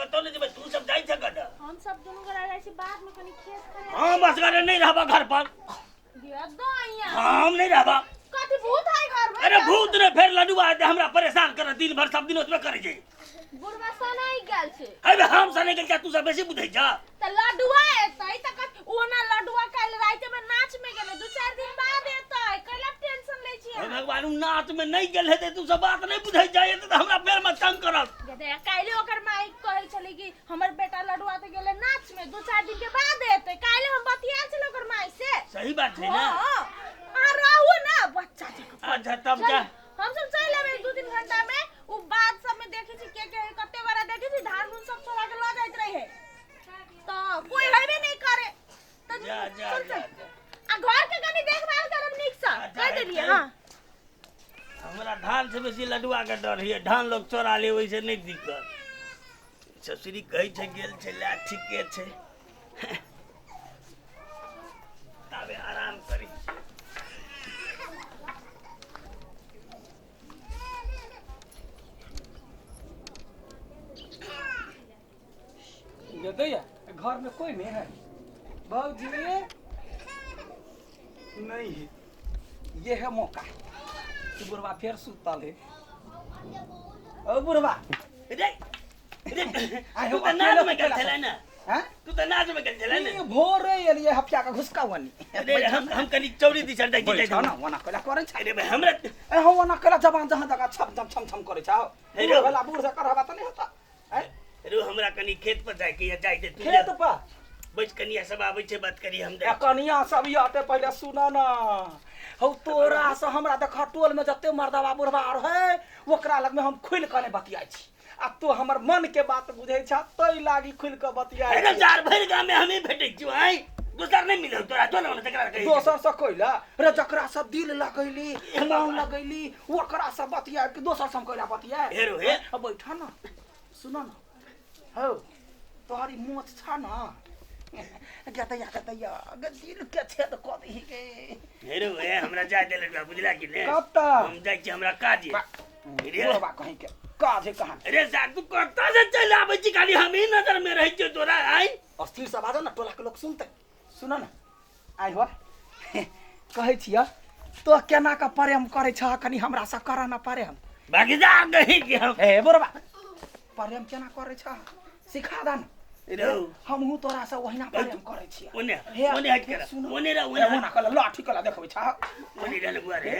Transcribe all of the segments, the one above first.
कतो नहीं जेबे तू सब जाई छ गड हम सब दोनों घर आए छी बाद में कनी खेत खड़े हां बस गड नहीं रहबा घर पर दिया दो आइया हम नहीं रहबा कथि भूत है घर में अरे भूत ने फेर लडुआ दे हमरा परेशान कर दिन भर सब दिन उसमें करे जे बुढ़वा सनाई गेल छे अबे हम सने के तू सब बेसी बुझै जा त लडुआ एतै त ओना लडुआ काल रात में नाच में गेले 2-4 दिन बाद एतै कला टेंशन ले छी भगवान नाच में नहीं गेल हेते तू सब बात नहीं बुझै जाए त हमरा फेर में तंग करब जदे काले ओकर माई कहै छली कि हमर बेटा लडुआ त गेले नाच में 2-4 दिन के बाद एतै काले हम बतिया छल ओकर माई से सही बात है ना आ रहू ना बच्चा अच्छा तब क्या हम सब चल लेबे 2-3 घंटा में उ बाद सब में देखै छी के कते बड़ा देखै छी धान उन सब छोड़ा के ल जाइत रहे तो कोई हेबे नहीं करे त जा आ घर के कनी देखभाल करब नीक से कह देलिए हां हमरा धान से बेसी लडुआ के डर है धान लोग चोरा ले वैसे नहीं दिक्कत ससुरी कहे छे गेल छे ला ठीके छे तबे आराम करी ये दैया घर में कोई नहीं है बाबूजी नहीं है ये है मौका कि बुढ़वा फिर सुतल है ओ बुढ़वा रे तू तो नाच में गल छले ना हां तू तो नाच में गल छले ना ये भोरे एलिए हफ्या का घुसका वनी अरे हम कनी चौरी दिशा दे के छ ना वना कला करे छ अरे भाई हमरा ए हम वना कला जबान जहां जगह छम छम छम छम करे छ हेलो भला बूढ़ से करवा त नहीं होता रो हमरा कनी खेत पर जाए के या जाए दे तू खेत पर बैठ कनिया सब आबै छे बात करी हम दे कनिया सब आते पहले सुना ना हौ तोरा से हमरा देख टोल में जते मर्दवा बुढ़वा रहे ओकरा लग में हम खुल के बतियाई छी आ तू हमर मन के बात बुझै छ तई लागी खुल के बतियाई अरे जार भर गांव में हमें भेटै छी आई दोसर नहीं मिलौ तोरा तो ना तकरा कहि दोसर से कइला रे जकरा से दिल लगैली मन लगैली ओकरा से बतियाई कि दोसर से हम कइला बतियाई हेरो हे अब बैठा ना सुन ना हौ तोहरी मोच छ ना गतया दिल के छे त कथि के हेरो हे हमरा जा दे लड़का बुझला कि ने कब हम जाय छी हमरा काज रे बाबा कहीं के काज है कहां अरे साहब तू करता से चल आबै छी खाली हम ही नजर में रह छ तोरा आई अस्थिर से बाजो ना टोला के लोग सुनते सुन ना आई हो कहै छिया तो केना का प्रेम करे छ कनी हमरा से करा ना प्रेम भागीदार नहीं कि हम ए बोरबा प्रेम केना करे छ सिखा दा ना रो हमहु तोरा से ओहिना प्रेम करे छिया ओने हट कर ओने रा ओने ओना कला लाठी कला देखबै छ ओने रा लगुआ रे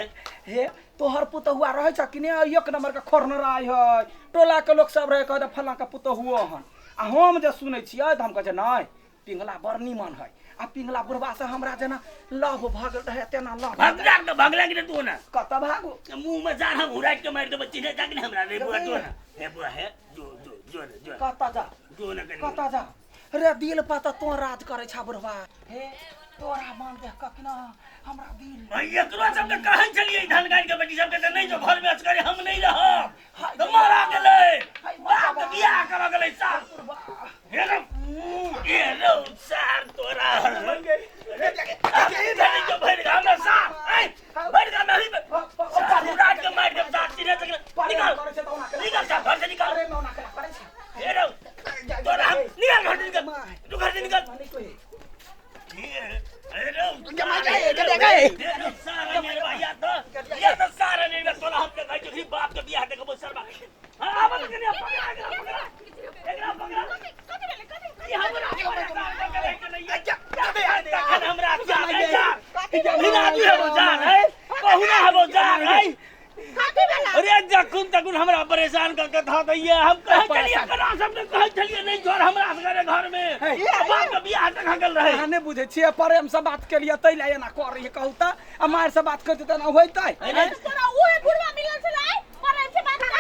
हे तोहर पुतहुआ रहै छ कि ने एक नंबर के खोरनरा है टोला के लोग सब रहे कहत फला का पुतहुआ हन आ हम जे सुनै छियै त हम कहै छै नै पिंगला बड़ निमन है आ पिंगला बुढ़वा से हमरा जना लव भाग रहे तेना लव भागला कि तू ना कत भागो मुंह में जान हम उड़ा के मार दे बच्ची ने जाके हमरा रे बुआ तो ना हे बुआ है जो कत जा जो ना कत जा रे दिल पर त तो राज करे छ बुढ़वा हे तोरा मान देख क कि ना हमरा दिल भाई एकरो सब के कहै छलिए धान गाड़ के बेटी सब के नहीं जो घर में असकरे हम नहीं रह तो मारा गेले बाप के बियाह करा गेले सार हे रो सार तोरा अरे नहीं जो भर गांव में सार ए भर गांव में ही गाड़ के मार दे सार तीरे तक निकल सार घर से निकल अरे मैं ना करे छ हे रो तोरा निकल घर से निकल तू घर से निकल अरे सारा मेरे भैया तो सारा नहीं मैं तोला हम के भाई जो बाप के बियाह देखो वो सरबा हां आवा के नहीं पकड़ा एकरा पकड़ा ये हमरा हमरा हिला दिए वो जान है बहुना है वो जान है अरे जखुन तकुन हमरा परेशान करके था दैए हम कहे चलिए करा सबने कहे चलिए नहीं जोर हमरा असगरे घर में बाप के बियाह तक हगल रहे हां ने बुझे छिए प्रेम से बात के लिए तै लाए ना कर रही कहू त हमार से बात करते त ना होइतै तोरा ओए बुढ़वा मिलल छलै प्रेम से बात कर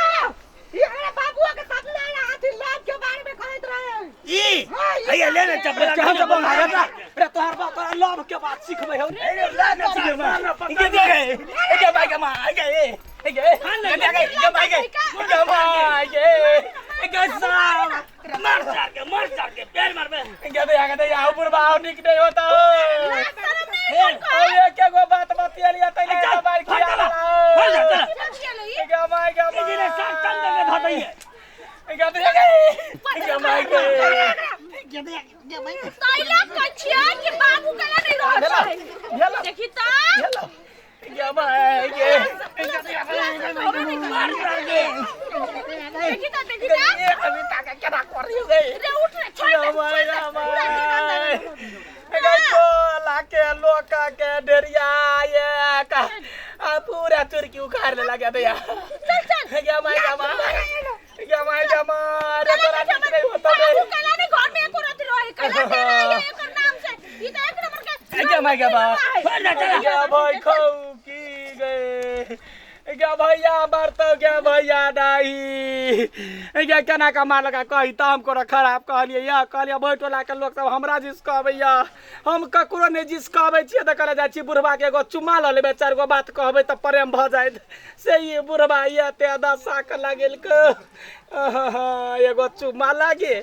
ये हमरा बाबुआ के साथ ले हाथी लाभ के बारे में कहत रहे ई भैया ले ना चपला क्या जब मारे रे तोहर बात तोरा लव के बात सिखबै हो अरे ला ना सिखबै ये देखे के भाई के मां गे मार के पैर मार दे आओ बुढ़वा निक नहीं होता हो ये क्या गो बात बतिया लिया तैले दबाई खिया क्या दे गई क्या माय गई ताइला कछिया कि बाबू कला नहीं रह छै येला देखी त येला क्या माय गई मार कर दे देखी त ये अभी तक क्या कर रही हो गई रे उठ रे छोड़ क्या माय गई तो लाके लोका के डरिया ये का पूरा तुर्की उखाड़ ले लगा दे यार चल चल क्या माय रे तोरा नहीं होता बाबू रे कला नहीं घर में एको रात रहे कला दे रहा है एकर नाम से ई त एक नंबर के क्या माय ना चला क्या भाई खाऊ की गए क्या भैया बरतो क्या भैया नहीं क्या केना कमा लगा कही तो हमको खराब कहलिए या कहलिए बैठोला के लोग सब हमरा जिसका भैया हम ककरो नहीं जिसकाबे छिए त कहले जाइ छी बुढ़वा के एगो चुम्मा ल लेबे चार गो बात कहबे त प्रेम भ जाइत से ये बुढ़वा ये ते दशा के लागल के एगो चुम्मा लागे